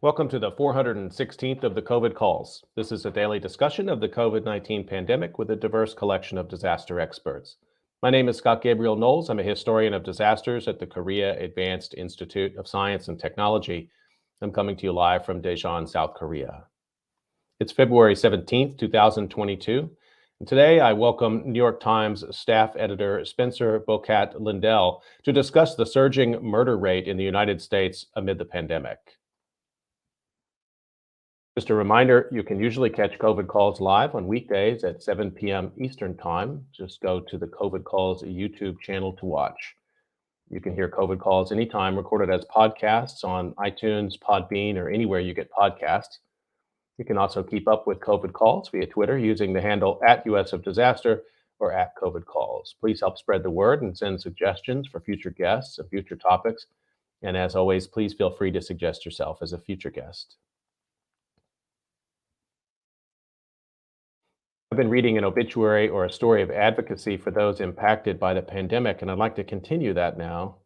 Welcome to the 416th of the COVID calls. This is a daily discussion of the COVID-19 pandemic with a diverse collection of disaster experts. My name is Scott Gabriel Knowles. I'm a historian of disasters at the Korea Advanced Institute of Science and Technology. I'm coming to you live from Daejeon, South Korea. It's February 17th, 2022. And today I welcome New York Times staff editor Spencer Bocat Lindell to discuss the surging murder rate in the United States amid the pandemic. Just a reminder, you can usually catch COVID Calls live on weekdays at 7 p.m. Eastern Time. Just go to the COVID Calls YouTube channel to watch. You can hear COVID Calls anytime, recorded as podcasts on iTunes, Podbean, or anywhere you get podcasts. You can also keep up with COVID Calls via Twitter using the handle @US of Disaster or @COVID Calls. Please help spread the word and send suggestions for future guests and future topics. And as always, please feel free to suggest yourself as a future guest. I've been reading an obituary or a story of advocacy for those impacted by the pandemic, and I'd like to continue that now.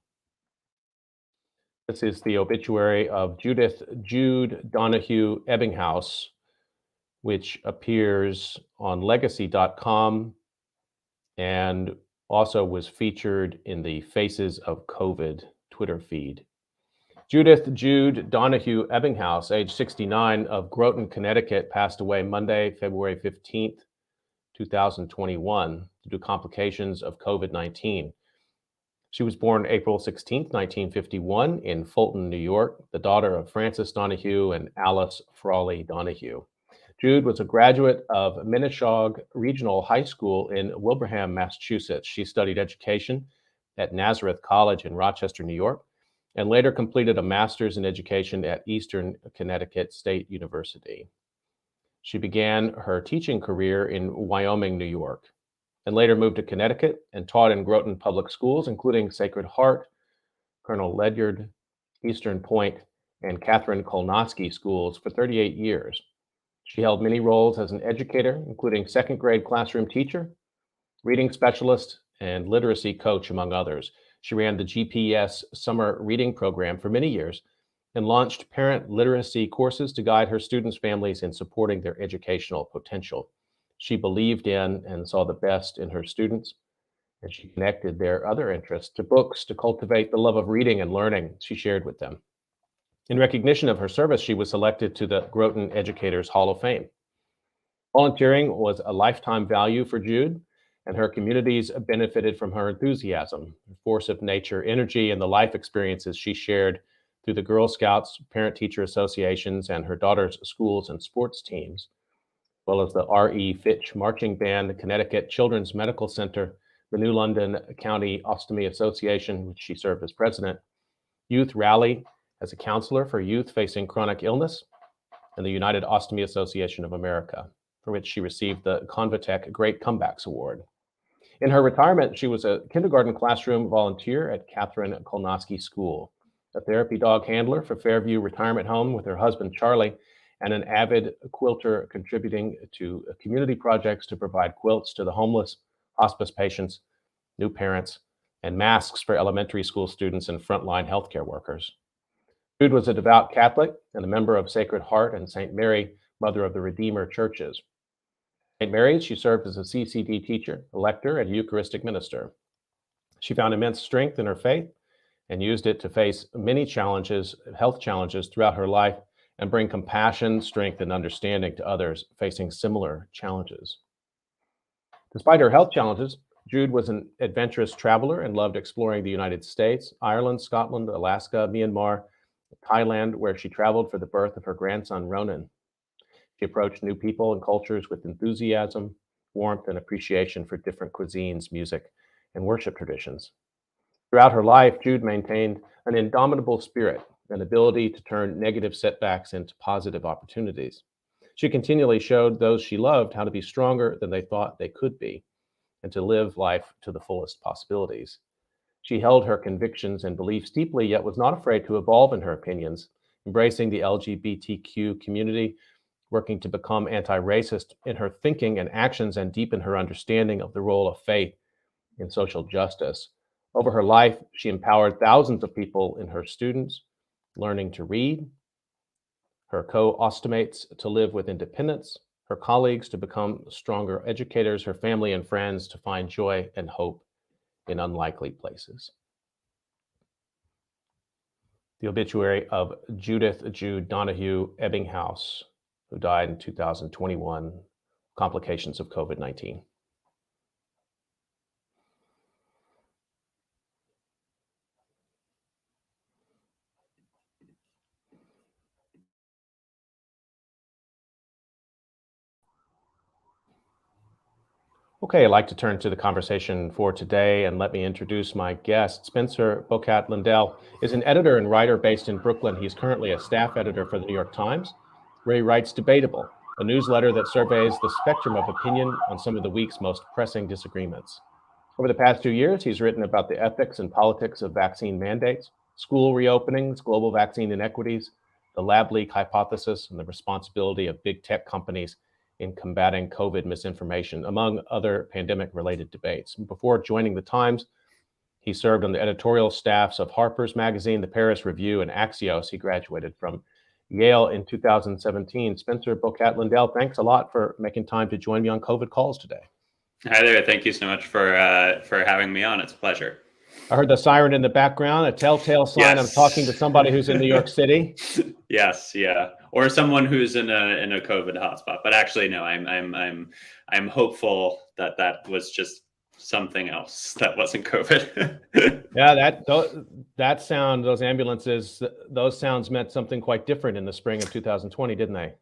This is the obituary of Judith Jude Donahue Ebbinghaus, which appears on legacy.com and also was featured in the Faces of COVID Twitter feed. Judith Jude Donahue Ebbinghaus, age 69, of Groton, Connecticut, passed away Monday, February 15th, 2021, due to complications of COVID-19. She was born April 16, 1951, in Fulton, New York, the daughter of Francis Donahue and Alice Frawley Donahue. Jude was a graduate of Minneshaug Regional High School in Wilbraham, Massachusetts. She studied education at Nazareth College in Rochester, New York, and later completed a master's in education at Eastern Connecticut State University. She began her teaching career in Wyoming, New York, and later moved to Connecticut and taught in Groton public schools, including Sacred Heart, Colonel Ledyard, Eastern Point, and Catherine Kolnoski schools for 38 years. She held many roles as an educator, including second grade classroom teacher, reading specialist, and literacy coach, among others. She ran the GPS summer reading program for many years and launched parent literacy courses to guide her students' families in supporting their educational potential. She believed in and saw the best in her students, and she connected their other interests to books to cultivate the love of reading and learning she shared with them. In recognition of her service, she was selected to the Groton Educators Hall of Fame. Volunteering was a lifetime value for Jude, and her communities benefited from her enthusiasm, force of nature, energy, and the life experiences she shared through the Girl Scouts, parent-teacher associations, and her daughter's schools and sports teams, as well as the R.E. Fitch Marching Band, the Connecticut Children's Medical Center, the New London County Ostomy Association, which she served as president, Youth Rally as a counselor for youth facing chronic illness, and the United Ostomy Association of America, for which she received the Convatec Great Comebacks Award. In her retirement, she was a kindergarten classroom volunteer at Catherine Kolnoski School, a therapy dog handler for Fairview Retirement Home with her husband, Charlie, and an avid quilter contributing to community projects to provide quilts to the homeless, hospice patients, new parents, and masks for elementary school students and frontline healthcare workers. Jude was a devout Catholic and a member of Sacred Heart and St. Mary, Mother of the Redeemer churches. St. Mary's, she served as a CCD teacher, a lector, and Eucharistic minister. She found immense strength in her faith and used it to face many challenges, health challenges throughout her life, and bring compassion, strength, and understanding to others facing similar challenges. Despite her health challenges, Jude was an adventurous traveler and loved exploring the United States, Ireland, Scotland, Alaska, Myanmar, Thailand, where she traveled for the birth of her grandson, Ronan. She approached new people and cultures with enthusiasm, warmth, and appreciation for different cuisines, music, and worship traditions. Throughout her life, Jude maintained an indomitable spirit and ability to turn negative setbacks into positive opportunities. She continually showed those she loved how to be stronger than they thought they could be and to live life to the fullest possibilities. She held her convictions and beliefs deeply, yet was not afraid to evolve in her opinions, embracing the LGBTQ community, working to become anti-racist in her thinking and actions, and deepen her understanding of the role of faith in social justice. Over her life, she empowered thousands of people in her students, learning to read, her co-ostmates to live with independence, her colleagues to become stronger educators, her family and friends to find joy and hope in unlikely places. The obituary of Judith Jude Donahue Ebbinghaus, who died in 2021, complications of COVID-19. Okay, I'd like to turn to the conversation for today, and let me introduce my guest. Spencer Bocat Lindell is an editor and writer based in Brooklyn. He's currently a staff editor for the New York Times, where he writes Debatable, a newsletter that surveys the spectrum of opinion on some of the week's most pressing disagreements. Over the past 2 years, he's written about the ethics and politics of vaccine mandates, school reopenings, global vaccine inequities, the lab leak hypothesis, and the responsibility of big tech companies in combating COVID misinformation, among other pandemic-related debates. Before joining the Times, he served on the editorial staffs of Harper's Magazine, the Paris Review, and Axios. He graduated from Yale in 2017. Spencer Bocat Lindell, thanks a lot for making time to join me on COVID Calls today. Hi there. Thank you so much for having me on. It's a pleasure. I heard the siren in the background, a telltale sign. Yes. I'm talking to somebody who's in New York City. Yes, yeah, or someone who's in a COVID hotspot. But actually, no, I'm hopeful that was just something else that wasn't COVID. Yeah, that sound, those ambulances, those sounds meant something quite different in the spring of 2020, didn't they?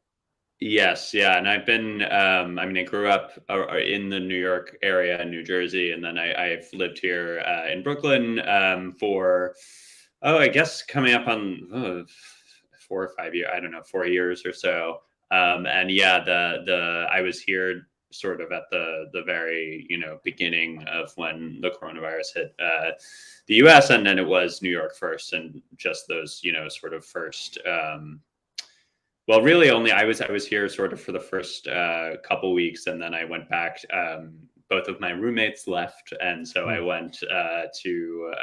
Yes, yeah, and I've been. I grew up in the New York area, in New Jersey, and then I've lived here in Brooklyn for, I guess coming up on 4 or 5 years. I don't know, 4 years or so. And yeah, I was here sort of at the very beginning of when the coronavirus hit the U.S. and then it was New York first, and just those sort of first. Well, really, only I was here sort of for the first couple weeks, and then I went back. Both of my roommates left, and so I went to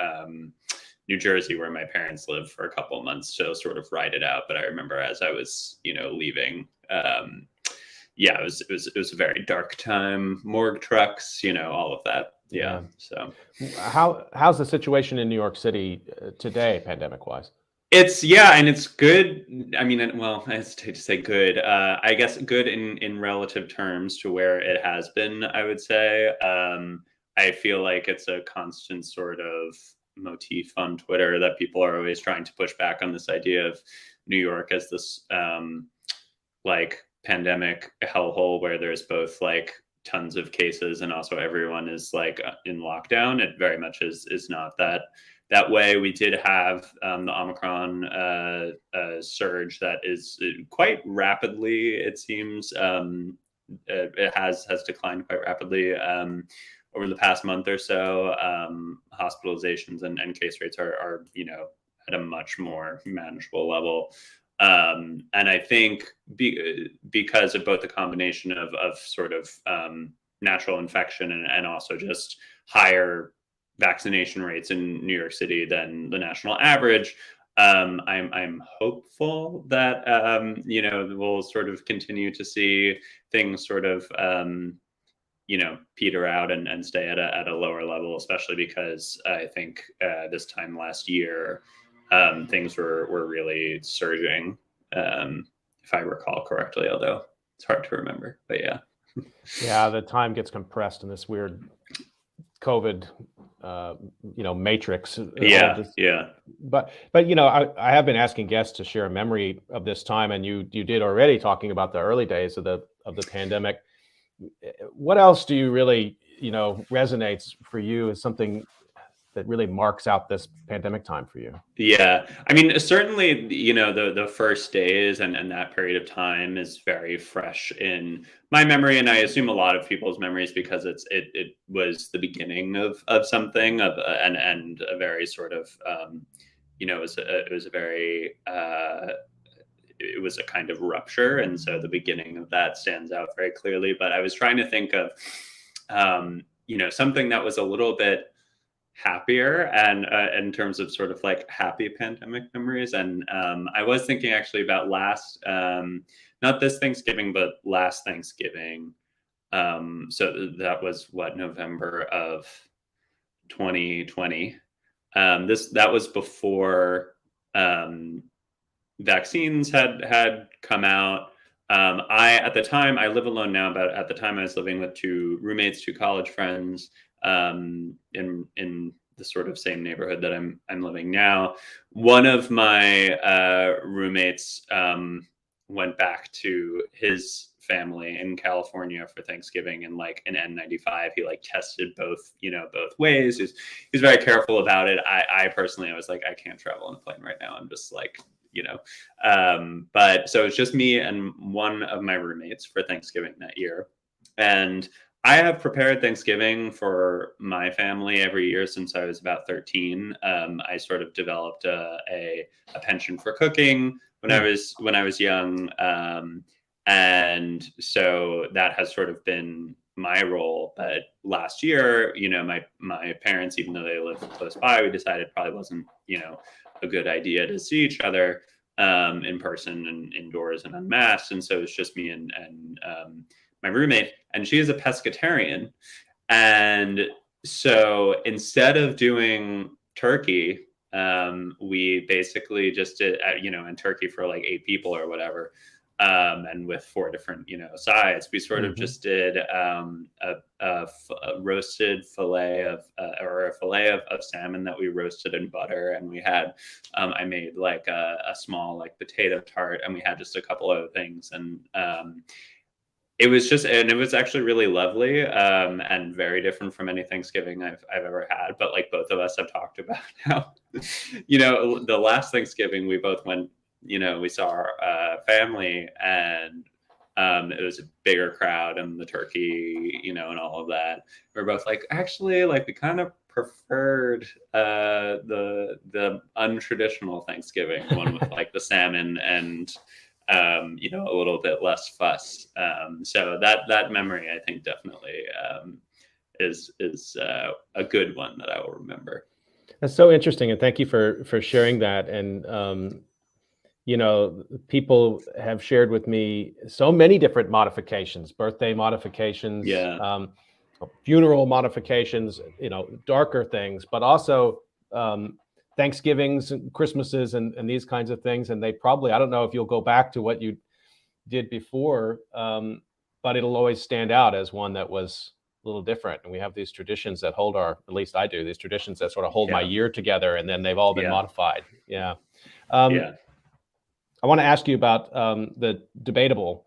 New Jersey, where my parents live, for a couple of months to sort of ride it out. But I remember as I was, leaving, it was a very dark time. Morgue trucks, all of that. Yeah. So, how's the situation in New York City today, pandemic-wise? It's and it's good. I mean, well, I hesitate to say good. I guess good in relative terms to where it has been, I would say. I feel like it's a constant sort of motif on Twitter that people are always trying to push back on this idea of New York as this like pandemic hellhole where there's both like tons of cases and also everyone is like in lockdown. It very much is not that way. We did have the Omicron surge that is quite rapidly, it seems. It has declined quite rapidly over the past month or so. Hospitalizations and case rates are at a much more manageable level. And I think because of both the combination of sort of natural infection and also just higher vaccination rates in New York City than the national average, I'm hopeful that we'll sort of continue to see things sort of peter out and stay at a lower level, especially because I think this time last year things were really surging, if I recall correctly, although it's hard to remember. But yeah, the time gets compressed in this weird COVID matrix. But I have been asking guests to share a memory of this time, and you did already, talking about the early days of the pandemic. What else do you really resonates for you as something that really marks out this pandemic time for you? Yeah, I mean, certainly, the first days and that period of time is very fresh in my memory, and I assume a lot of people's memories, because it was the beginning of something and a very sort of it was a kind of rupture, and so the beginning of that stands out very clearly. But I was trying to think of something that was a little bit happier, and in terms of sort of like happy pandemic memories. And I was thinking actually about last, not this Thanksgiving, but last Thanksgiving. So that was what, November of 2020. That was before vaccines had come out. At the time, I live alone now, but at the time I was living with two roommates, two college friends, in the sort of same neighborhood that I'm living now. One of my roommates went back to his family in California for Thanksgiving in like an N95. He like tested both ways. He's very careful about it. I personally, I was like, I can't travel on a plane right now. I'm just like, but so it's just me and one of my roommates for Thanksgiving that year. And I have prepared Thanksgiving for my family every year since I was about 13. I sort of developed a penchant for cooking when I was young. And so that has sort of been my role. But last year, my parents, even though they live close by, we decided it probably wasn't, a good idea to see each other in person and indoors and unmasked. And so it's just me and my roommate, and she is a pescatarian. And so instead of doing turkey, we basically just did, and turkey for like 8 people or whatever. And with 4 different, sides, we sort of just did a roasted fillet or a fillet of salmon that we roasted in butter. And we had, I made like a small like potato tart, and we had just a couple other things. And it was actually really lovely, and very different from any Thanksgiving I've ever had. But like both of us have talked about how, the last Thanksgiving we both went, we saw our family, and it was a bigger crowd, and the turkey, and all of that. We're both like, actually, like we kind of preferred the untraditional Thanksgiving one with like the salmon and a little bit less fuss. So that memory, I think, definitely is a good one that I will remember. That's so interesting, and thank you for sharing that. And people have shared with me so many different modifications, birthday modifications, funeral modifications, darker things, but also Thanksgivings and Christmases and these kinds of things. And they probably, I don't know if you'll go back to what you did before, but it'll always stand out as one that was a little different. And we have these traditions that hold at least I do, these traditions that sort of hold my year together, and then they've all been modified. Yeah. I want to ask you about the debatable,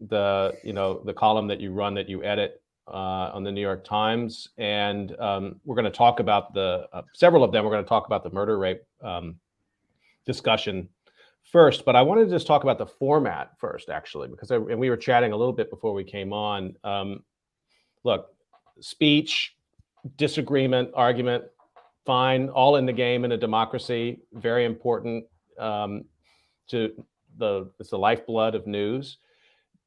the column that you run, that you edit on the New York Times, and we're going to talk about the several of them. We're going to talk about the murder rape discussion first, but I wanted to just talk about the format first, actually, because and we were chatting a little bit before we came on. Look, speech, disagreement, argument, fine, all in the game in a democracy, very important. It's the lifeblood of news,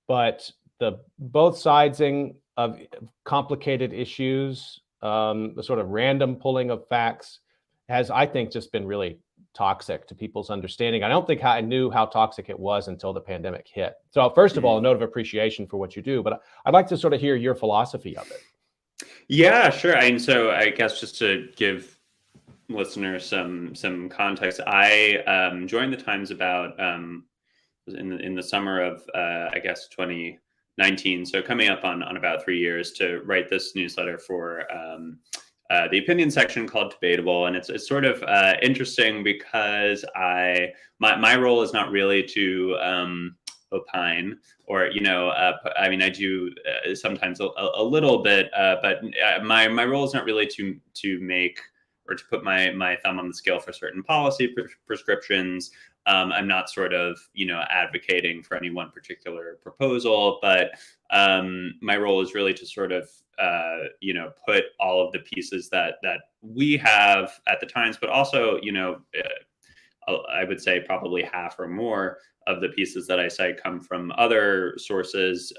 but the both sidesing of complicated issues, the sort of random pulling of facts has, I think, just been really toxic to people's understanding. I don't think I knew how toxic it was until the pandemic hit. So first of all, a note of appreciation for what you do, but I'd like to sort of hear your philosophy of it. Yeah, sure. And so I guess just to give listeners some context, I joined the Times about in the summer of I guess 2019, so coming up on about 3 years, to write this newsletter for the opinion section called Debatable. And it's sort of interesting because my role is not really to opine, or I mean, I do sometimes a little bit, but my role is not really to make or to put my thumb on the scale for certain policy prescriptions. I'm not sort of, advocating for any one particular proposal, but my role is really to sort of, put all of the pieces that we have at the Times, but also, I would say probably half or more of the pieces that I cite come from other sources,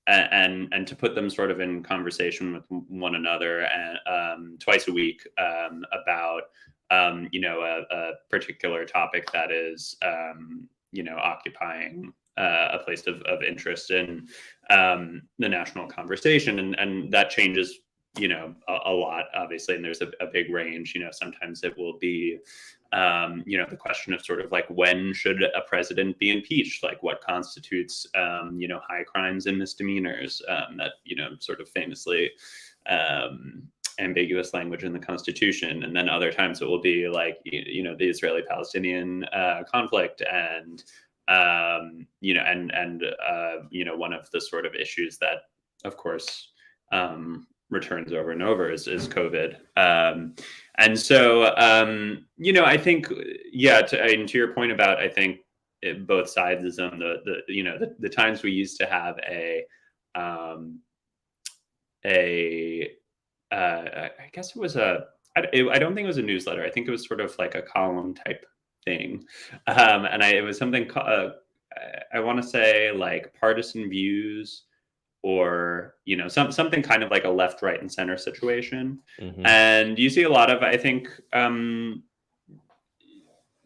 and to put them sort of in conversation with one another and twice a week about a particular topic that is occupying a place of interest in the national conversation, and that changes a lot, obviously, and there's a big range. Sometimes it will be the question of sort of like, when should a president be impeached? Like, what constitutes high crimes and misdemeanors? That sort of famously ambiguous language in the Constitution. And then other times it will be like the Israeli-Palestinian conflict, and one of the sort of issues that, of course, returns over and over is COVID. And so, I think, to your point about, I think both sidesism, the times we used to have I guess it was I don't think it was a newsletter. I think it was sort of like a column type thing. And it was something, I want to say like Partisan Views, or something kind of like a left, right, and center situation. Mm-hmm. And you see a lot of, I think,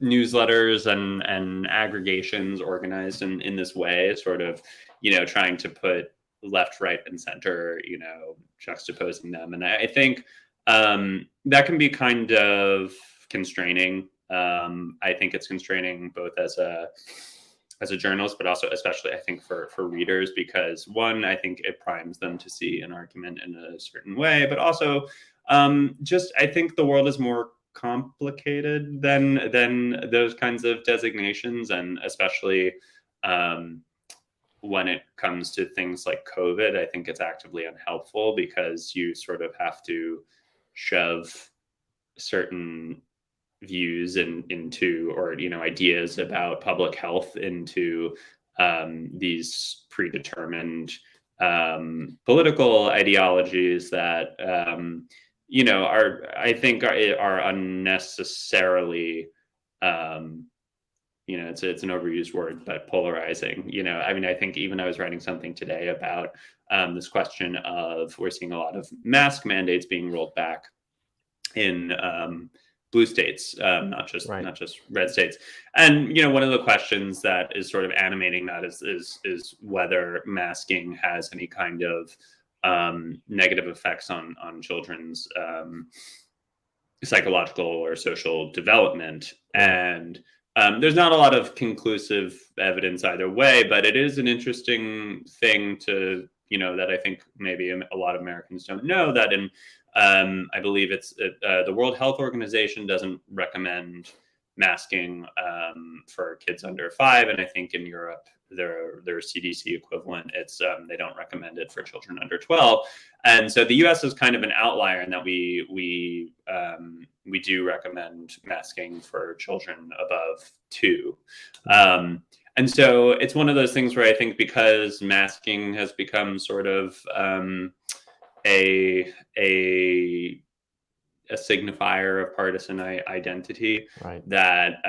newsletters and aggregations organized in this way, sort of trying to put left, right, and center, juxtaposing them. And I think that can be kind of constraining. I think it's constraining both as a journalist, but also especially, I think, for readers, because one, I think it primes them to see an argument in a certain way, but also just, I think the world is more complicated than those kinds of designations, and especially when it comes to things like COVID, I think it's actively unhelpful, because you sort of have to shove certain views into, or ideas about public health into these predetermined political ideologies that I think are unnecessarily it's an overused word, but polarizing. I think even I was writing something today about this question of, we're seeing a lot of mask mandates being rolled back in blue states, not just red states. And one of the questions that is sort of animating that is whether masking has any kind of negative effects on children's psychological or social development. And there's not a lot of conclusive evidence either way, but it is an interesting thing to that I think maybe a lot of Americans don't know, that in I believe it's the World Health Organization doesn't recommend masking for kids under 5, and I think in Europe their CDC equivalent, it's they don't recommend it for children under 12. And so the U.S. is kind of an outlier in that we do recommend masking for children above 2. And so it's one of those things where I think, because masking has become sort of a signifier of partisan identity, right, that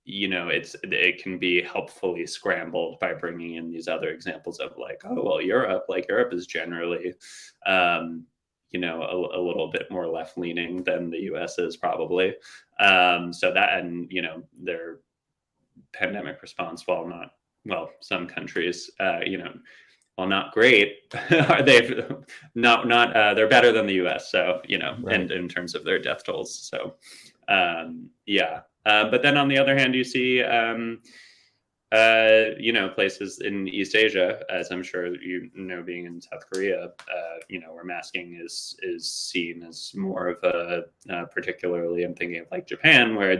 it can be helpfully scrambled by bringing in these other examples of like, oh well, Europe is generally a little bit more left leaning than the US is probably, so that, and their pandemic response, some countries while not great, they've not they're better than the US. So, right, in terms of their death tolls. So, but then on the other hand, you see, places in East Asia, as I'm sure being in South Korea, where masking is seen as more of a, particularly I'm thinking of like Japan, where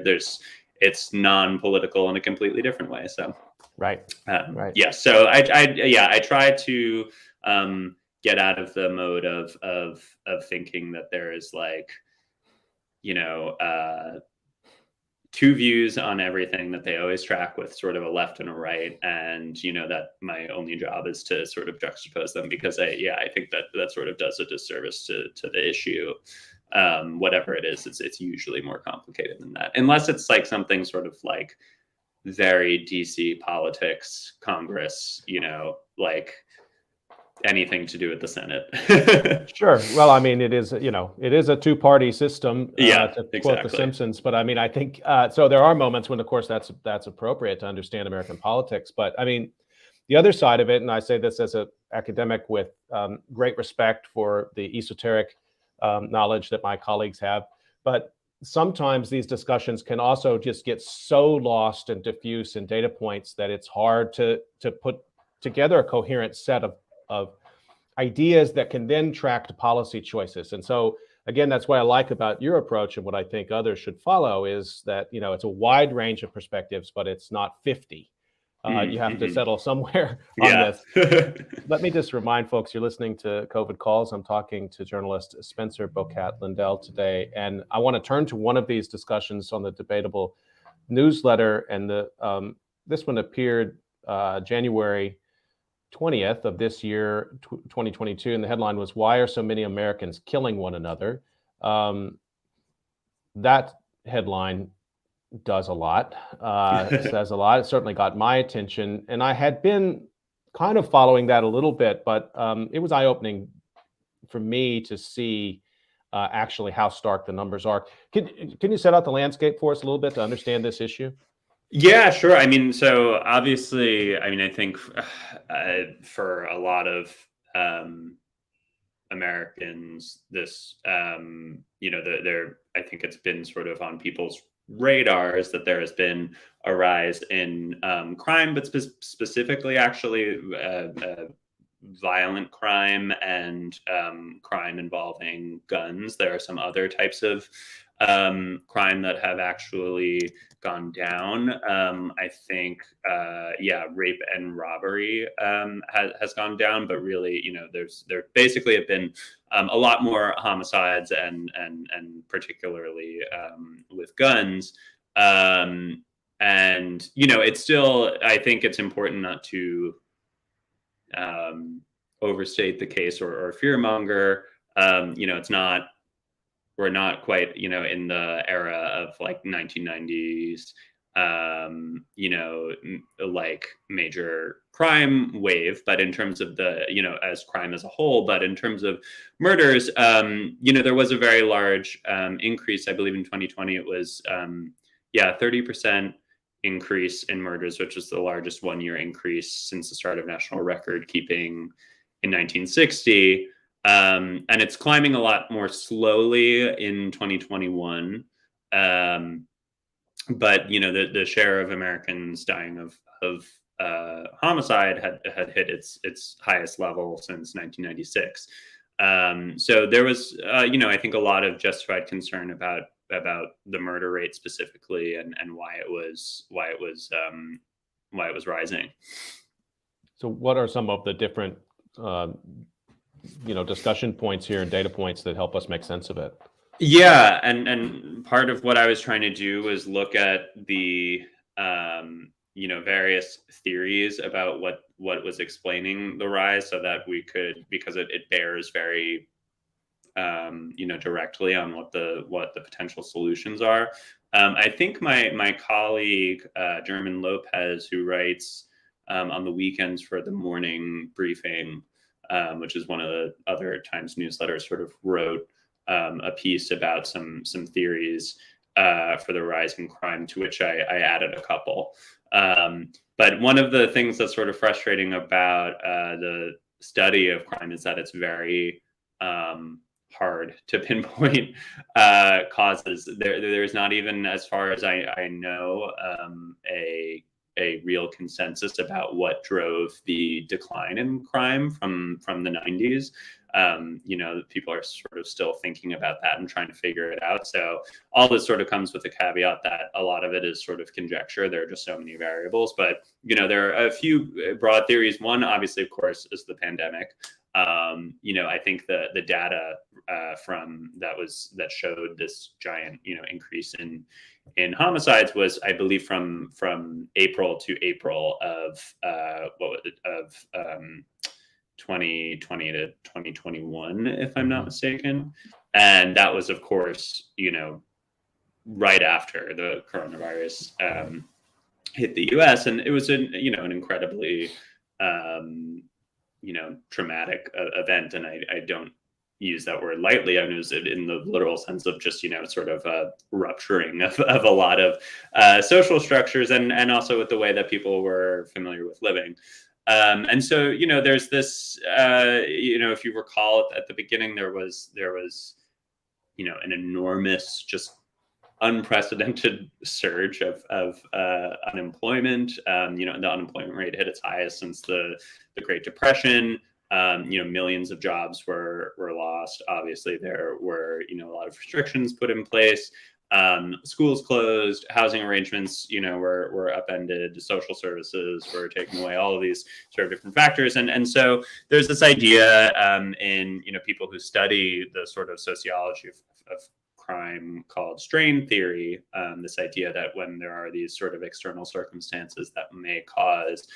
it's non-political in a completely different way. So. right. Yeah. So I try to get out of the mode of thinking that there is like, two views on everything, that they always track with sort of a left and a right, and that my only job is to sort of juxtapose them, because I think that sort of does a disservice to the issue. Whatever it is, it's usually more complicated than that, unless it's like something sort of like very DC politics, Congress, like anything to do with the Senate. Sure. Well, I mean, it is, it is a two-party system, Yeah, to quote The exactly. Simpsons. But I mean, I think so. There are moments when, of course, that's appropriate to understand American politics. But I mean, the other side of it, and I say this as an academic with great respect for the esoteric knowledge that my colleagues have, but sometimes these discussions can also just get so lost and diffuse in data points that it's hard to put together a coherent set of ideas that can then track to policy choices. And so again, that's what I like about your approach, and what I think others should follow is that, it's a wide range of perspectives, but it's not 50. You have to Mm-hmm. settle somewhere on Yeah. this. Let me just remind folks, you're listening to COVID Calls. I'm talking to journalist Spencer Bocat Lindell today, and I want to turn to one of these discussions on the Debatable newsletter. And this one appeared January 20th of this year, 2022, and the headline was, "Why are so many Americans killing one another?" That headline does a lot, says a lot. It certainly got my attention, and I had been kind of following that a little bit, but it was eye-opening for me to see actually how stark the numbers are. Can you set out the landscape for us a little bit to understand this issue? Yeah, sure. I mean, so obviously, I mean, I think for a lot of Americans, this, there, I think it's been sort of on people's radars that there has been a rise in crime, but specifically, actually, violent crime and crime involving guns. There are some other types of crime that have actually gone down. I think, rape and robbery has gone down, but really, there basically have been a lot more homicides and particularly with guns. And it's still, I think it's important not to overstate the case or fearmonger. It's not, we're not quite, in the era of like 1990s, like major crime wave, but in terms of the, as crime as a whole, but in terms of murders, there was a very large increase. I believe in 2020, it was, 30% increase in murders, which is the largest one-year increase since the start of national record keeping in 1960. And it's climbing a lot more slowly in 2021. But the share of Americans dying of homicide had hit its highest level since 1996. So there was, I think a lot of justified concern about the murder rate specifically, and why it was rising. So what are some of the different discussion points here and data points that help us make sense of it? Yeah, and part of what I was trying to do was look at the various theories about what was explaining the rise, so that we could, because it bears very directly on what the potential solutions are. I think my colleague German Lopez, who writes on the weekends for the morning briefing, which is one of the other Times newsletters, sort of wrote a piece about some theories for the rise in crime, to which I added a couple. But one of the things that's sort of frustrating about the study of crime is that it's very hard to pinpoint causes. There's not even, as far as I know, a real consensus about what drove the decline in crime from the 90s. People are sort of still thinking about that and trying to figure it out. So all this sort of comes with the caveat that a lot of it is sort of conjecture. There are just so many variables, but there are a few broad theories. One, obviously, of course, is the pandemic. I think the data that showed this giant in homicides was, I believe, from April to April of 2020 to 2021, if I'm not mistaken. And that was, of course, right after the coronavirus hit the US. And it was an incredibly traumatic event. And I don't use that word lightly. I use it in the literal sense of just, sort of a rupturing of a lot of social structures, and also with the way that people were familiar with living. And so, there's this, if you recall at the beginning, there was, an enormous, just unprecedented surge of unemployment. The unemployment rate hit its highest since the Great Depression. Millions of jobs were lost. Obviously, there were, a lot of restrictions put in place. Schools closed, housing arrangements, were upended, social services were taken away, all of these sort of different factors. And so there's this idea in, people who study the sort of sociology of crime called strain theory, this idea that when there are these sort of external circumstances that may cause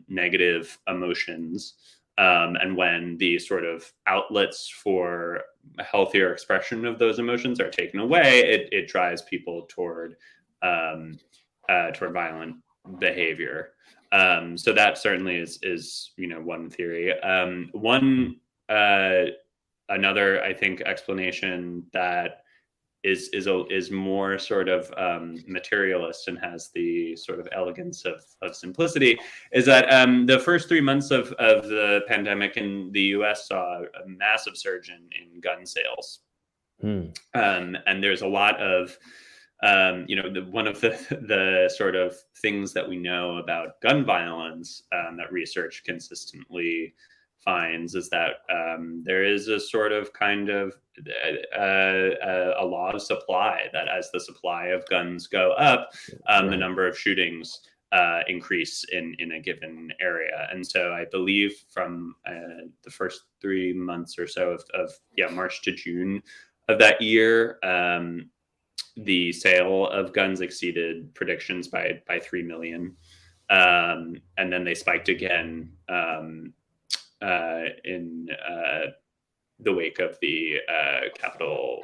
negative emotions, and when the sort of outlets for a healthier expression of those emotions are taken away, it drives people toward violent behavior. So that certainly is one theory. Another, I think, explanation that is more sort of materialist and has the sort of elegance of simplicity is that the first 3 months of the pandemic in the US saw a massive surge in gun sales. And there's a lot of, one of the sort of things that we know about gun violence that research consistently finds is that there is a sort of kind of a law of supply, that as the supply of guns go up, the number of shootings increase in a given area. And so I believe from the first 3 months or so of March to June of that year, the sale of guns exceeded predictions by 3 million. And then they spiked again in the wake of the Capitol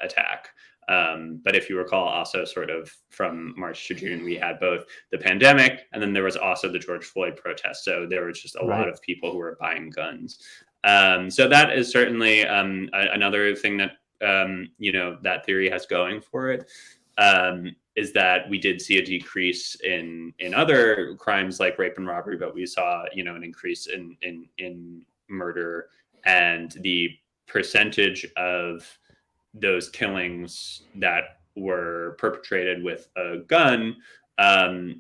attack. But if you recall, also sort of from March to June, we had both the pandemic, and then there was also the George Floyd protest. So there was just a lot of people who were buying guns. So that is certainly another thing that that theory has going for it. Is that we did see a decrease in other crimes like rape and robbery, but we saw an increase in murder, and the percentage of those killings that were perpetrated with a gun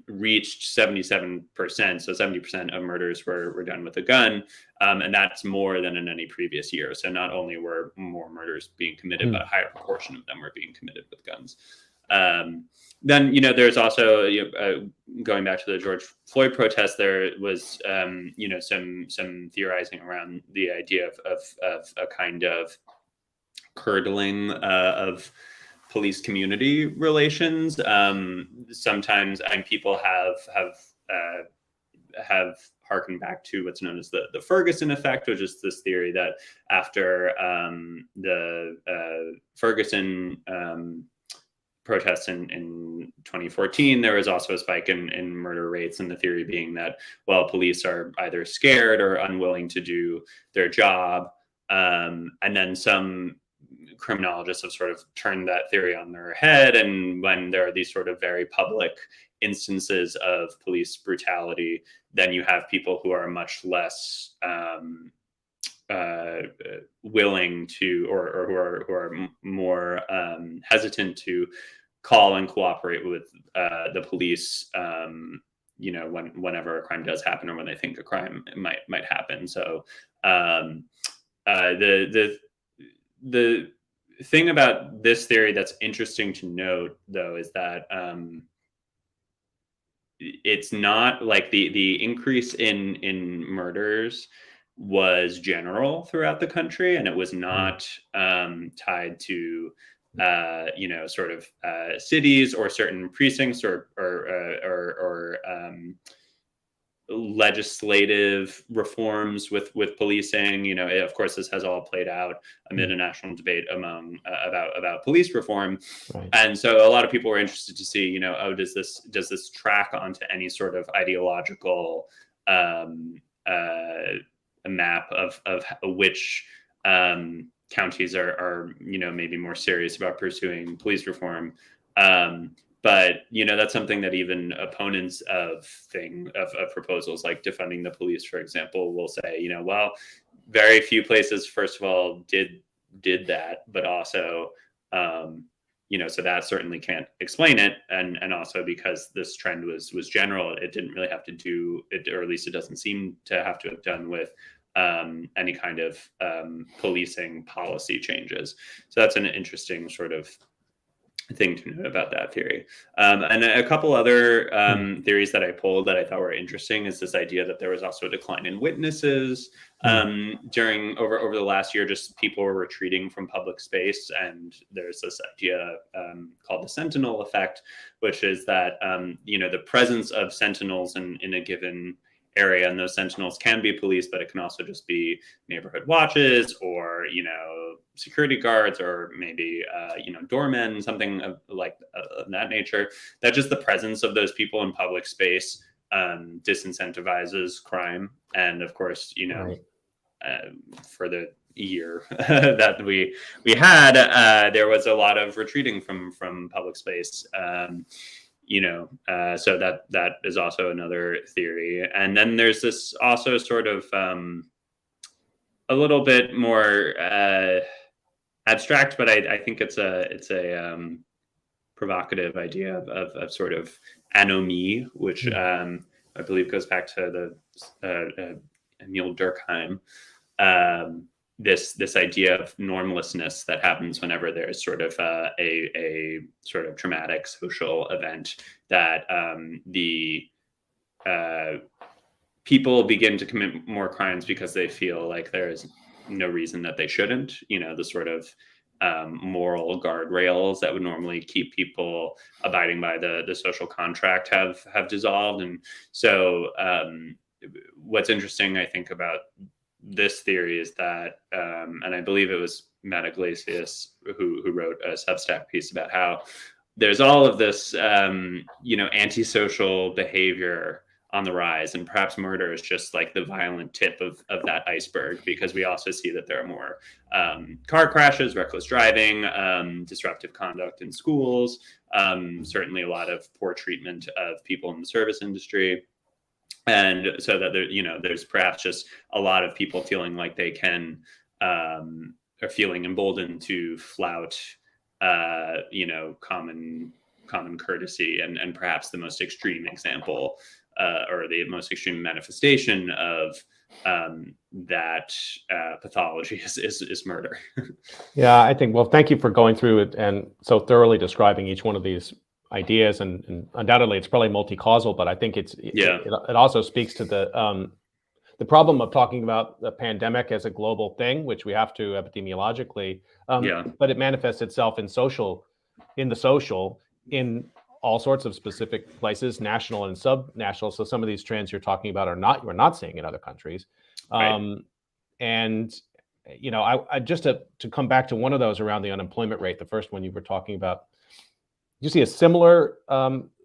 reached 77%. So 70% of murders were done with a gun, and that's more than in any previous year. So not only were more murders being committed, but a higher proportion of them were being committed with guns. Then there's also going back to the George Floyd protest, there was some theorizing around the idea of a kind of curdling of police community relations. Sometimes people have harkened back to what's known as the Ferguson Effect, which is this theory that after the Ferguson protests in 2014, there was also a spike in murder rates, and the theory being that, well, police are either scared or unwilling to do their job. And then some criminologists have sort of turned that theory on their head, and when there are these sort of very public instances of police brutality, then you have people who are much less willing to, or who are more hesitant to call and cooperate with the police, whenever a crime does happen, or when they think a crime might happen. So the thing about this theory that's interesting to note, though, is that it's not like the increase in murders was general throughout the country, and it was not tied to sort of cities or certain precincts or legislative reforms with policing. Of course, this has all played out amid a national debate about police reform. Right. And so a lot of people were interested to see, does this track onto any sort of ideological a map of which counties are maybe more serious about pursuing police reform. But that's something that even opponents of proposals like defunding the police, for example, will say, well, very few places, first of all, did that, but also, so that certainly can't explain it, and also because this trend was general, it didn't really have to do it, or at least it doesn't seem to have to have done with any kind of policing policy changes. So that's an interesting sort of thing to note about that theory. And a couple other theories that I pulled that I thought were interesting is this idea that there was also a decline in witnesses during over the last year. Just people were retreating from public space, and there's this idea called the Sentinel Effect, which is that the presence of sentinels in a given area, and those sentinels can be police, but it can also just be neighborhood watches or security guards, or maybe doormen, something of that nature. That just the presence of those people in public space disincentivizes crime. And of course, Right. For the year that we had, there was a lot of retreating from public space. So that is also another theory. And then there's this also sort of a little bit more abstract, but I think it's a provocative idea of sort of anomie, which I believe goes back to the Emil Durkheim. This idea of normlessness that happens whenever there's sort of a sort of traumatic social event, that the people begin to commit more crimes because they feel like there's no reason that they shouldn't. The sort of moral guardrails that would normally keep people abiding by the social contract have dissolved. And so what's interesting, I think, about this theory is that, and I believe it was Matt Iglesias who wrote a Substack piece about how there's all of this, antisocial behavior on the rise, and perhaps murder is just like the violent tip of that iceberg, because we also see that there are more car crashes, reckless driving, disruptive conduct in schools, certainly a lot of poor treatment of people in the service industry. And so that there's perhaps just a lot of people feeling like they can, or feeling emboldened to flout, common courtesy, and perhaps the most extreme example, or the most extreme manifestation of that pathology is murder. Yeah, I think. Well, thank you for going through it and so thoroughly describing each one of these ideas, and undoubtedly it's probably multi-causal, but I think it also speaks to the problem of talking about the pandemic as a global thing, which we have to epidemiologically, but it manifests itself in the social in all sorts of specific places, national and subnational. So some of these trends you're talking about we're not seeing in other countries. Right. And I just to come back to one of those around the unemployment rate, the first one you were talking about. You see a similar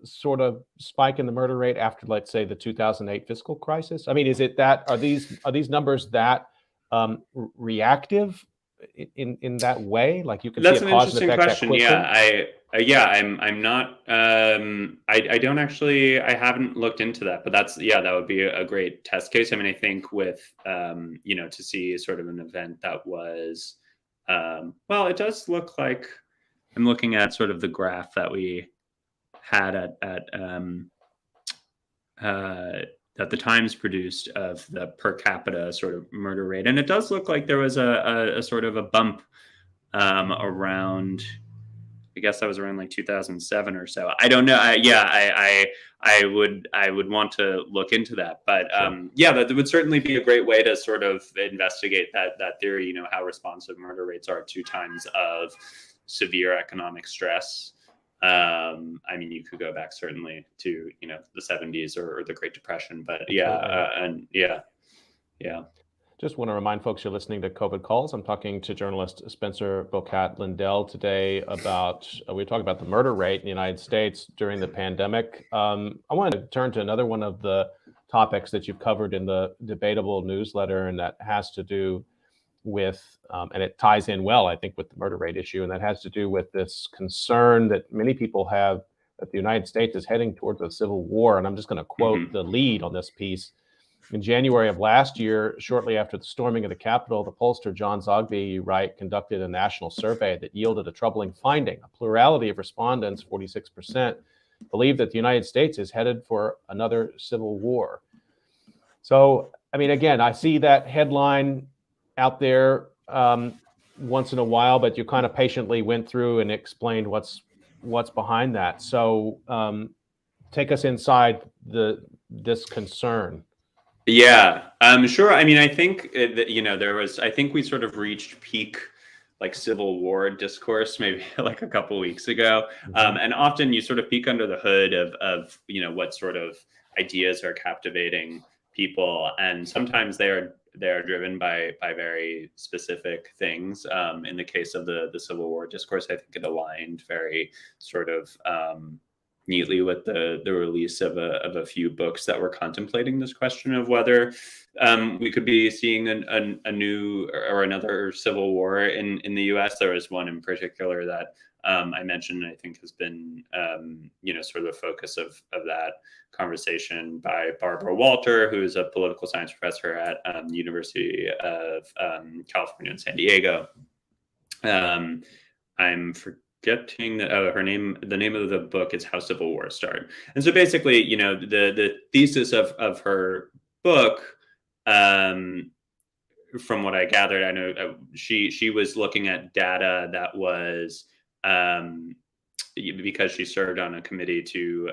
sort of spike in the murder rate after, let's say, the 2008 fiscal crisis? I mean, are these numbers that reactive in that way? Like you can That's see a an cause and interesting effect that question. quickly? I'm not. I don't actually. I haven't looked into that, but that would be a great test case. I mean, I think with to see sort of an event that was, it does look like. I'm looking at sort of the graph that we had that the Times produced of the per capita sort of murder rate, and it does look like there was a sort of a bump around. I guess that was around like 2007 or so. I don't know. I would want to look into that, but that would certainly be a great way to sort of investigate that theory. How responsive murder rates are to times of severe economic stress. I mean, you could go back certainly to the 70s or the Great Depression, but Just want to remind folks you're listening to COVID Calls. I'm talking to journalist Spencer Bocat Lindell today about we're talking about the murder rate in the United States during the pandemic. I wanted to turn to another one of the topics that you've covered in the Debatable newsletter, and that has to do with, and it ties in well, I think, with the murder rate issue, and that has to do with this concern that many people have that the United States is heading towards a civil war. And I'm just going to quote the lead on this piece. In January of last year, shortly after the storming of the Capitol, the pollster John Zogby, you write, conducted a national survey that yielded a troubling finding. A plurality of respondents, 46%, believe that the United States is headed for another civil war. So, I mean, again, I see that headline out there once in a while, but you kind of patiently went through and explained what's behind that. So take us inside this concern. Yeah, sure. I mean, I think that, I think we sort of reached peak like Civil War discourse maybe like a couple weeks ago. And often you sort of peek under the hood of what sort of ideas are captivating people. And sometimes they are driven by very specific things. In the case of the Civil War discourse, I think it aligned very sort of neatly with the release of a few books that were contemplating this question of whether we could be seeing a new or another civil war in the U.S. There was one in particular that I mentioned, I think has been sort of the focus of that conversation by Barbara Walter, who is a political science professor at the University of California in San Diego. I'm forgetting the name of the book is How Civil Wars Start. And so basically, the thesis of her book, from what I gathered, I know she was looking at data that was, because she served on a committee to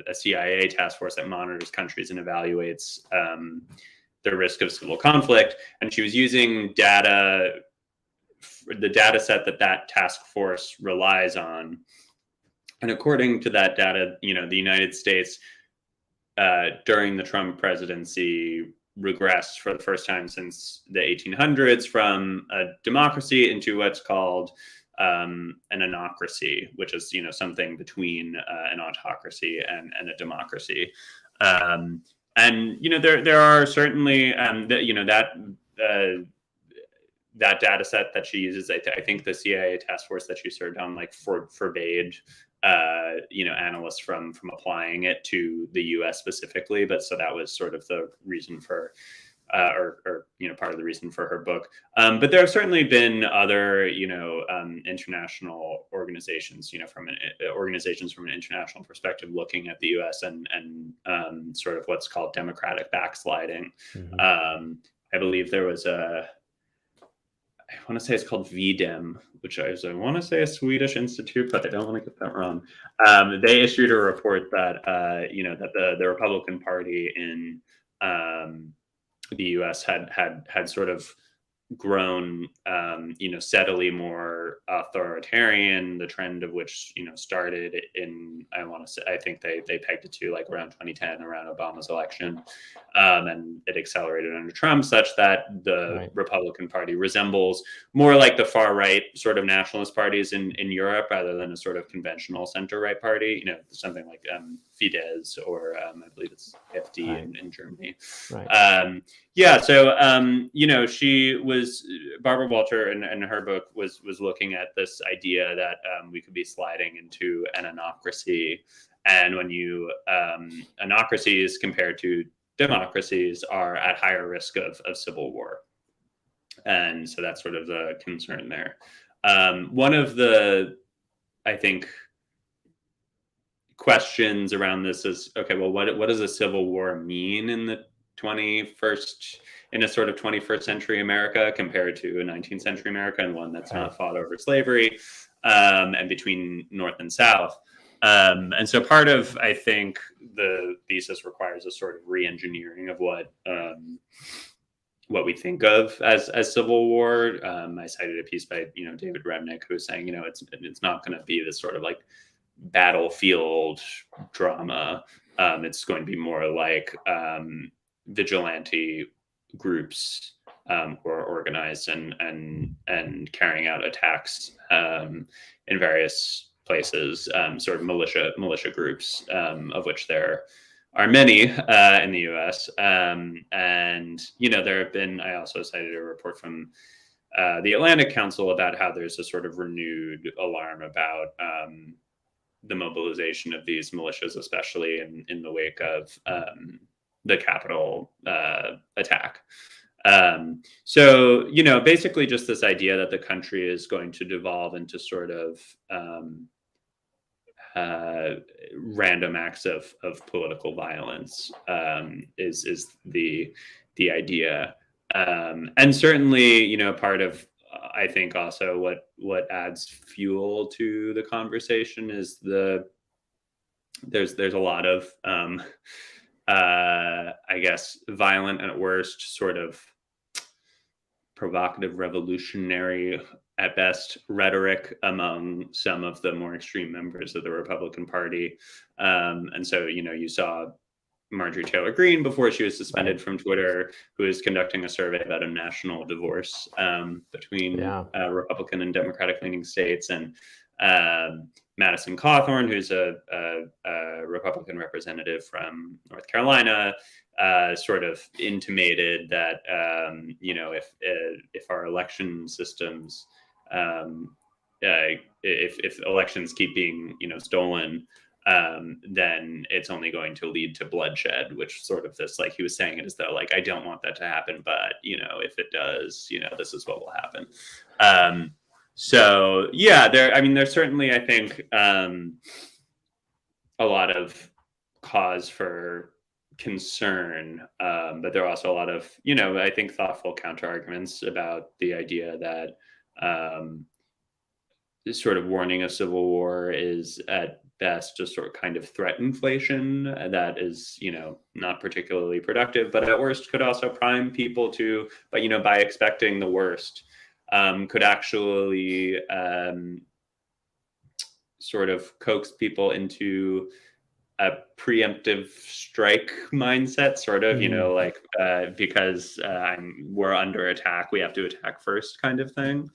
a CIA task force that monitors countries and evaluates the risk of civil conflict. And she was using the data set that task force relies on. And according to that data, the United States during the Trump presidency regressed for the first time since the 1800s from a democracy into what's called an anocracy, which is something between an autocracy and a democracy. And there are certainly that data set that she uses. I think the CIA task force that she served on forbade analysts from applying it to the U.S. specifically, but so that was sort of the reason for part of the reason for her book. But there have certainly been other, international organizations, organizations from an international perspective looking at the U.S. and sort of what's called democratic backsliding. I believe there was I want to say it's called VDEM, which I want to say a Swedish institute, but I don't want to get that wrong. They issued a report that that the Republican Party in the U.S. had sort of grown, steadily more authoritarian. The trend of which started in, I think they pegged it to like around 2010, around Obama's election, and it accelerated under Trump, such that the Republican Party resembles more like the far right sort of nationalist parties in Europe, rather than a sort of conventional center right party. Something like Fidesz, or I believe it's FD in Germany. So she was, Barbara Walter in her book was looking at this idea that we could be sliding into an anocracy, and when anocracies compared to democracies are at higher risk of civil war, and so that's sort of the concern there. One of the, I think, questions around this is, okay, well, what does a civil war mean in the 21st, in a sort of 21st century America compared to a 19th century America, and one that's not fought over slavery, and between North and South. And so part of, I think, the thesis requires a sort of re-engineering of what we think of as civil war. I cited a piece by David Remnick, who was saying it's not going to be this sort of like battlefield drama. It's going to be more like vigilante groups who are organized and carrying out attacks in various places, sort of militia groups, of which there many in the U.S. And there have been. I also cited a report from the Atlantic Council about how there's a sort of renewed alarm about the mobilization of these militias, especially in the wake of the Capitol attack. So, basically just this idea that the country is going to devolve into sort of random acts of political violence is the idea. And certainly, part of I think also what adds fuel to the conversation is there's a lot of I guess violent and at worst sort of provocative, revolutionary at best rhetoric among some of the more extreme members of the Republican Party. And so, you saw Marjorie Taylor Greene, before she was suspended from Twitter, who is conducting a survey about a national divorce between Republican and Democratic leaning states, and Madison Cawthorn, who's a Republican representative from North Carolina, sort of intimated that if our election systems, if elections keep being stolen, then it's only going to lead to bloodshed, which sort of this, like he was saying it as though like, I don't want that to happen, but if it does, this is what will happen. So yeah, there's certainly, I think, a lot of cause for concern, but there are also a lot of, I think, thoughtful counter arguments about the idea that sort of warning a civil war is at best just sort of kind of threat inflation that is, not particularly productive, but at worst could also prime people to, but, by expecting the worst, could actually sort of coax people into a preemptive strike mindset, sort of, because we're under attack, we have to attack first kind of thing.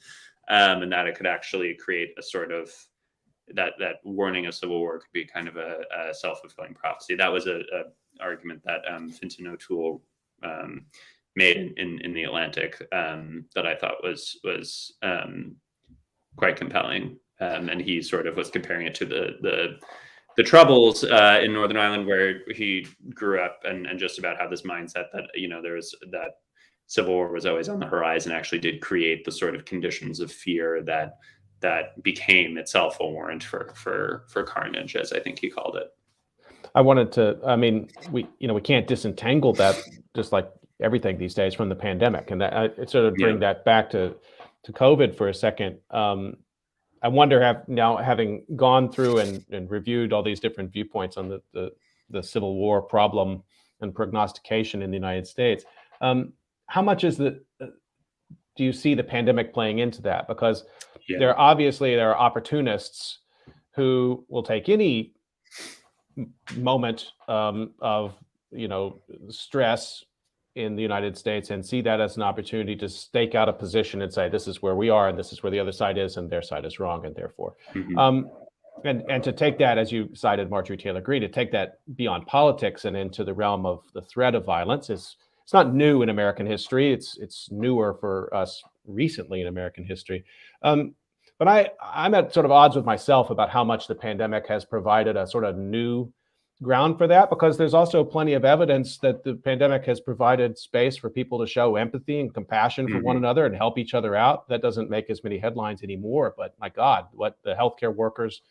And that it could actually create a sort of that warning a civil war could be kind of a self-fulfilling prophecy. That was a argument that Fintan O'Toole made in the Atlantic that I thought was quite compelling. And he sort of was comparing it to the Troubles in Northern Ireland, where he grew up, and just about how this mindset that there was that civil war was always on the horizon actually did create the sort of conditions of fear that became itself a warrant for carnage, as I think he called it. I wanted to, we can't disentangle that, just like everything these days, from the pandemic, and that sort of bring that back to COVID for a second. I wonder, having gone through and reviewed all these different viewpoints on the Civil War problem and prognostication in the United States, how much do you see the pandemic playing into that? Because there are opportunists who will take any moment of stress in the United States and see that as an opportunity to stake out a position and say, this is where we are and this is where the other side is and their side is wrong, and therefore and to take that, as you cited Marjorie Taylor Greene, to take that beyond politics and into the realm of the threat of violence it's not new in American history. It's newer for us recently in American history. But I'm at sort of odds with myself about how much the pandemic has provided a sort of new ground for that, because there's also plenty of evidence that the pandemic has provided space for people to show empathy and compassion for one another and help each other out. That doesn't make as many headlines anymore, but my God, what the healthcare workers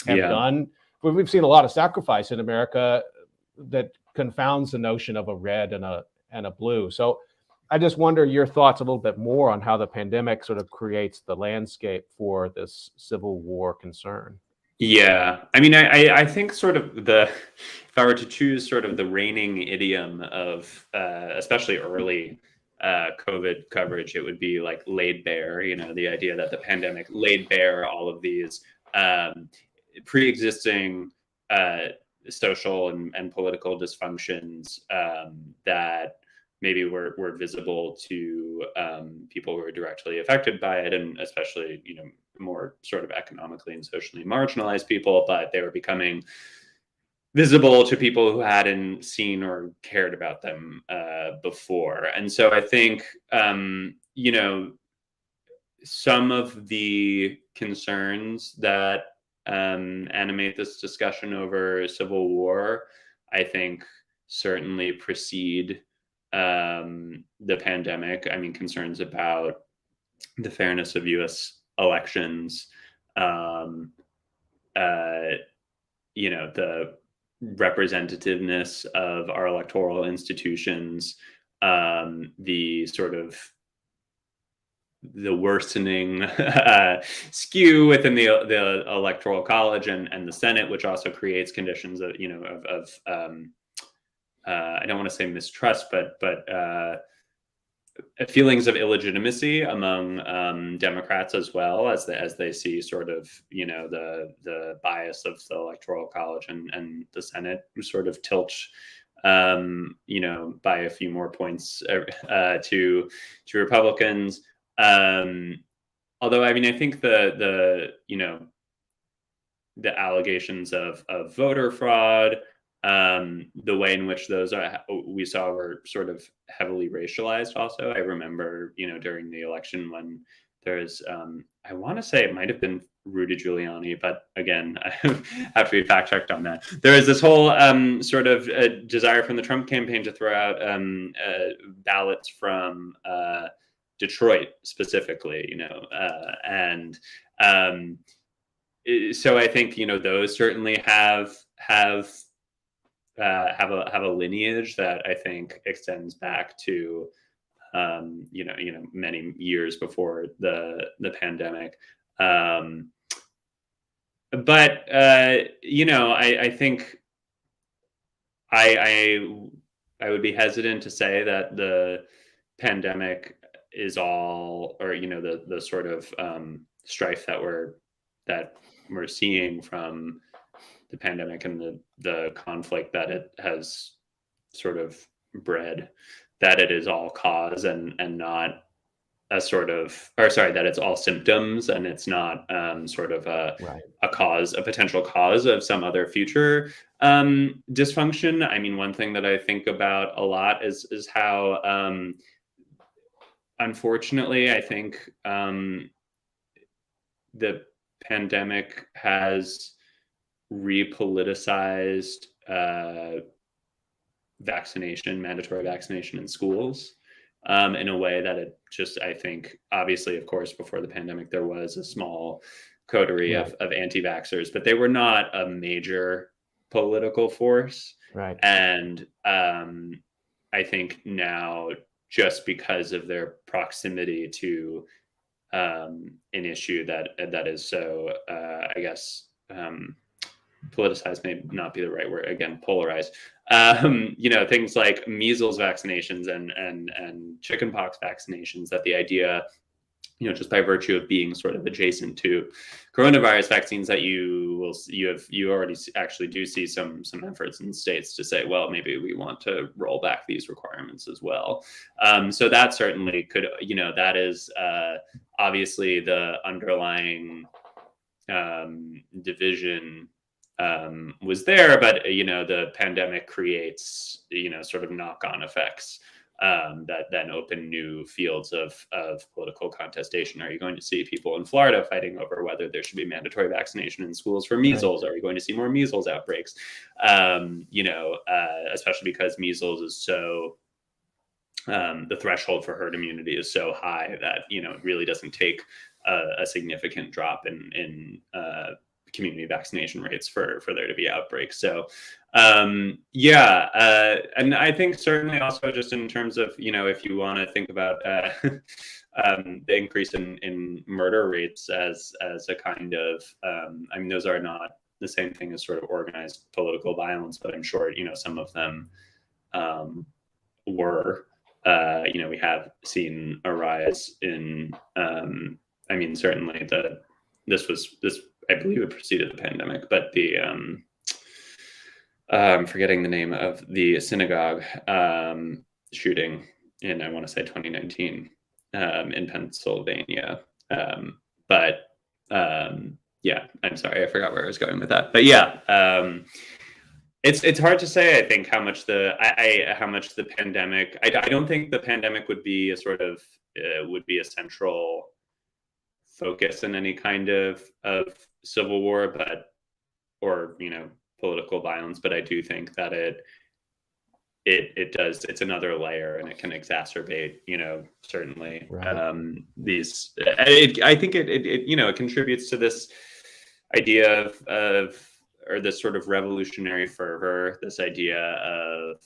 have done. We've seen a lot of sacrifice in America that confounds the notion of a red and a blue. So I just wonder your thoughts a little bit more on how the pandemic sort of creates the landscape for this Civil War concern. Yeah, I think sort of if I were to choose sort of the reigning idiom of especially early COVID coverage, it would be like laid bare. The idea that the pandemic laid bare all of these pre-existing social and political dysfunctions that maybe were visible to people who were directly affected by it, and especially more sort of economically and socially marginalized people, but they were becoming visible to people who hadn't seen or cared about them before. And so I think, you know, some of the concerns that animate this discussion over Civil War, I think, certainly precede the pandemic. I mean, concerns about the fairness of U.S. elections, um, uh, you know, the representativeness of our electoral institutions, the sort of the worsening skew within the electoral college and the Senate, which also creates conditions of, you know, I don't want to say mistrust, but feelings of illegitimacy among Democrats as well, as they see sort of, you know, the bias of the electoral college and the Senate sort of tilt, you know, by a few more points to Republicans. Although, I mean, I think the you know, the allegations of voter fraud, the way in which those we saw were sort of heavily racialized. Also, I remember, you know, during the election when there's, I want to say it might have been Rudy Giuliani, but again, I have to be fact checked on that. There is this whole sort of desire from the Trump campaign to throw out ballots from Detroit specifically, you know, and so I think, you know, those certainly have a lineage that I think extends back to you know, many years before the pandemic. But you know, I think I would be hesitant to say that the pandemic is all, or, you know, the sort of strife that we're seeing from the pandemic and the conflict that it has sort of bred, that it is all cause and not a sort of, or sorry, that it's all symptoms and it's not sort of Right. a cause, a potential cause of some other future dysfunction. I mean, one thing that I think about a lot is how unfortunately, I think the pandemic has repoliticized vaccination, mandatory vaccination in schools, in a way that it just, I think, obviously, of course, before the pandemic, there was a small coterie Right. of anti-vaxxers, but they were not a major political force. Right. And I think now, just because of their proximity to an issue that is so, I guess, politicized may not be the right word, again, polarized. You know, things like measles vaccinations and chickenpox vaccinations, that the idea, you know, just by virtue of being sort of adjacent to coronavirus vaccines, that you already actually do see some efforts in states to say, well, maybe we want to roll back these requirements as well. So that certainly could, you know, that is obviously the underlying division was there, but, you know, the pandemic creates, you know, sort of knock-on effects that then open new fields of political contestation. Are you going to see people in Florida fighting over whether there should be mandatory vaccination in schools for measles? Right. Are you going to see more measles outbreaks? You know, especially because measles is so, the threshold for herd immunity is so high that, you know, it really doesn't take a significant drop in community vaccination rates for there to be outbreaks. So yeah, and I think certainly also just in terms of, you know, if you want to think about the increase in murder rates as a kind of, I mean, those are not the same thing as sort of organized political violence, but I'm sure, you know, some of them were, you know, we have seen a rise in, I mean, certainly this I believe it preceded the pandemic, but the I'm forgetting the name of the synagogue shooting in, I want to say 2019 in Pennsylvania. But yeah, I'm sorry, I forgot where I was going with that. But yeah, It's hard to say. I think how much how much the pandemic. I don't think the pandemic would be a sort of would be a central focus in any kind of civil war, but or political violence. But I do think that it does. It's another layer, and it can exacerbate. Certainly Right. these. I think it contributes to this idea of or this sort of revolutionary fervor, this idea of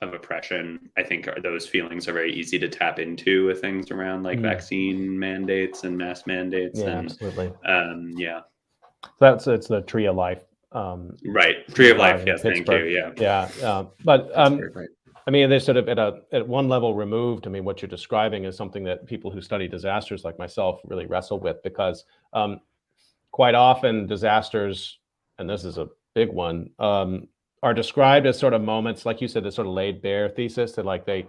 oppression. I think those feelings are very easy to tap into with things around like vaccine mandates and mass mandates. Yeah, And absolutely. yeah. So it's the Tree of Life. Right. Tree of Life. In Yes. Thank you. Pittsburgh. Yeah. Yeah. But Right. I mean, they're sort of at one level removed. I mean, what you're describing is something that people who study disasters like myself really wrestle with, because quite often disasters, and this is a big one, are described as sort of moments, like you said, the sort of laid bare thesis that like they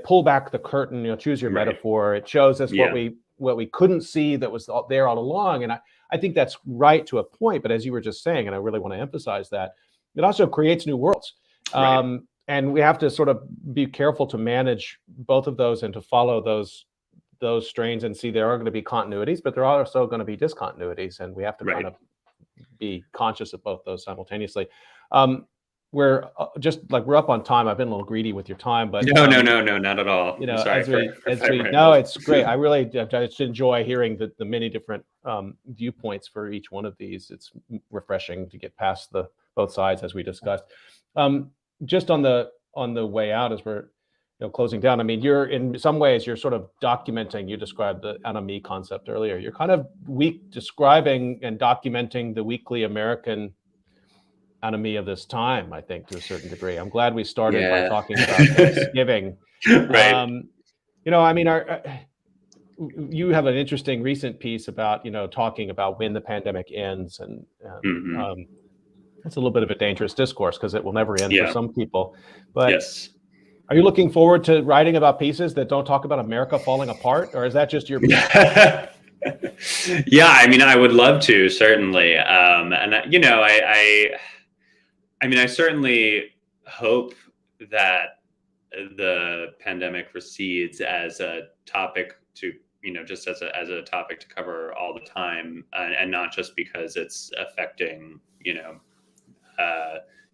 pull back the curtain, choose your Right. metaphor. It shows us Yeah. what we couldn't see that was there all along. And I think that's right to a point. But as you were just saying, and I really want to emphasize that, it also creates new worlds. Right. And we have to sort of be careful to manage both of those and to follow those strains and see there are going to be continuities, but there are also going to be discontinuities. And we have to kind Right. of be conscious of both those simultaneously. We're we're up on time. I've been a little greedy with your time, but No, not at all. I'm sorry no, it's great. I really just enjoy hearing the many different viewpoints for each one of these. It's refreshing to get past both sides, as we discussed. Just on the way out, as we're closing down. I mean, you're in some ways you're sort of documenting. You described the anomie concept earlier. You're kind of describing and documenting the weekly American enemy of this time, I think, to a certain degree. I'm glad we started by talking about Thanksgiving. Right. I mean, you have an interesting recent piece about, talking about when the pandemic ends, and it's a little bit of a dangerous discourse because it will never end for some people. But yes. Are you looking forward to writing about pieces that don't talk about America falling apart, or is that just your? Yeah, I mean, I would love to, certainly. And I mean, I certainly hope that the pandemic recedes as a topic to, just as a topic to cover all the time, and not just because it's affecting,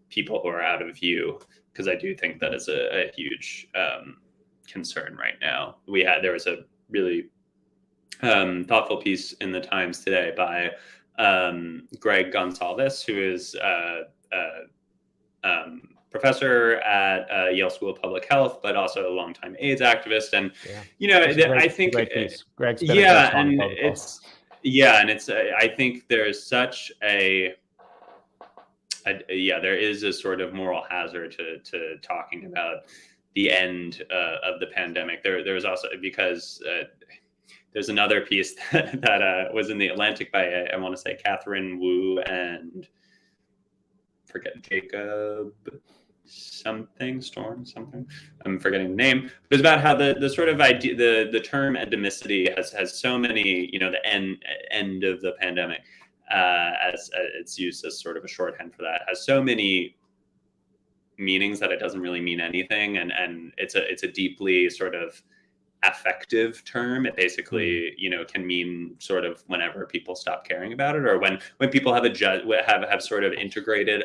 people who are out of view, because I do think that is a huge concern right now. There was a really thoughtful piece in the Times today by Greg Gonsalves, who is professor at Yale School of Public Health, but also a longtime AIDS activist. And I think Greg's and it's I think there's such there is a sort of moral hazard to talking about the end of the pandemic. There was also, because there's another piece that was in the Atlantic by I want to say Catherine Wu and forget Jacob Storm something. I'm forgetting the name. But it's about how the sort of idea, the term endemicity has so many, the end of the pandemic, as it's used as sort of a shorthand for that, has so many meanings that it doesn't really mean anything, and it's a deeply sort of affective term. It basically can mean sort of whenever people stop caring about it, or when people have sort of integrated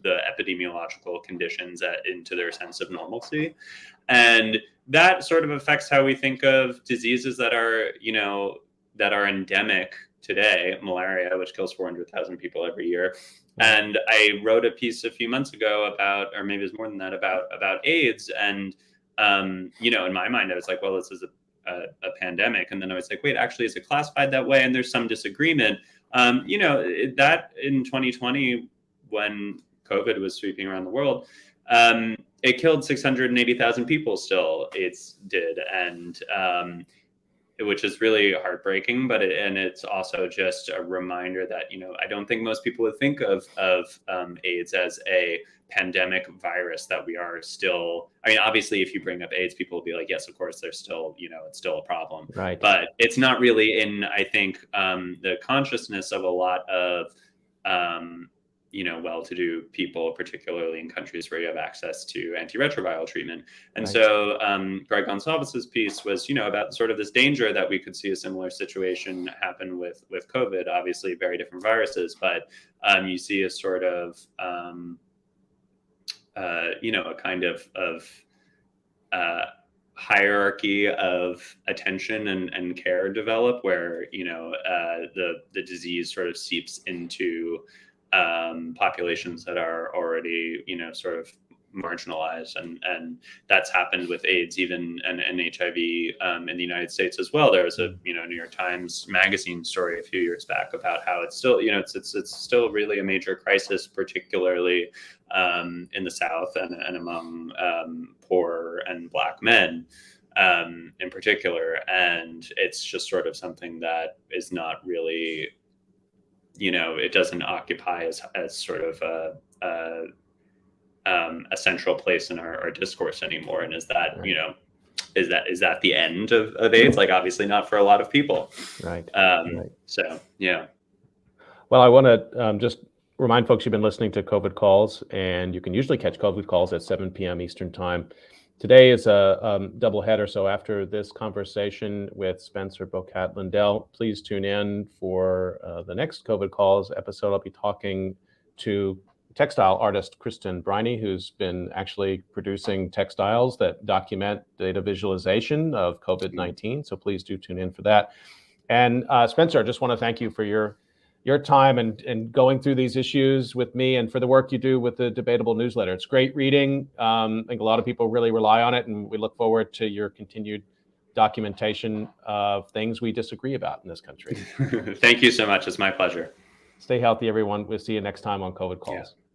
the epidemiological conditions into their sense of normalcy, and that sort of affects how we think of diseases that are endemic today. Malaria, which kills 400,000 people every year. And I wrote a piece a few months ago about, or maybe it was more than that, about AIDS. And, in my mind, I was like, well, this is a pandemic. And then I was like, wait, actually, is it classified that way? And there's some disagreement. That in 2020, when COVID was sweeping around the world, it killed 680,000 people still, AIDS did. And which is really heartbreaking. But it's also just a reminder that I don't think most people would think of AIDS as a pandemic virus, that we are still. I mean, obviously, if you bring up AIDS, people will be like, yes, of course, there's still it's still a problem, right? But it's not really in, I think, the consciousness of a lot of well-to-do people, particularly in countries where you have access to antiretroviral treatment. And Right. so Greg Gonsalves's piece was, about sort of this danger that we could see a similar situation happen with COVID. Obviously, very different viruses, but you see a sort of a kind of hierarchy of attention and care develop, where the disease sort of seeps into populations that are already sort of marginalized, and that's happened with AIDS even and HIV in the United States as well. There was a New York Times Magazine story a few years back about how it's still it's still really a major crisis, particularly in the South and among poor and Black men in particular. And it's just sort of something that is not really, it doesn't occupy as sort of a central place in our discourse anymore. And is that, Right. Is that the end of AIDS? Like, obviously not for a lot of people. Right. Right. So, yeah. Well, I want to just remind folks you've been listening to COVID Calls, and you can usually catch COVID Calls at 7 p.m. Eastern Time. Today is a double header, so after this conversation with Spencer Bocat Lindell, please tune in for the next COVID Calls episode. I'll be talking to textile artist Kristen Briney, who's been actually producing textiles that document data visualization of COVID-19. So please do tune in for that. And Spencer, I just want to thank you for your time and going through these issues with me, and for the work you do with the Debatable newsletter. It's great reading. I think a lot of people really rely on it, and we look forward to your continued documentation of things we disagree about in this country. Thank you so much. It's my pleasure. Stay healthy, everyone. We'll see you next time on COVID Calls. Yeah.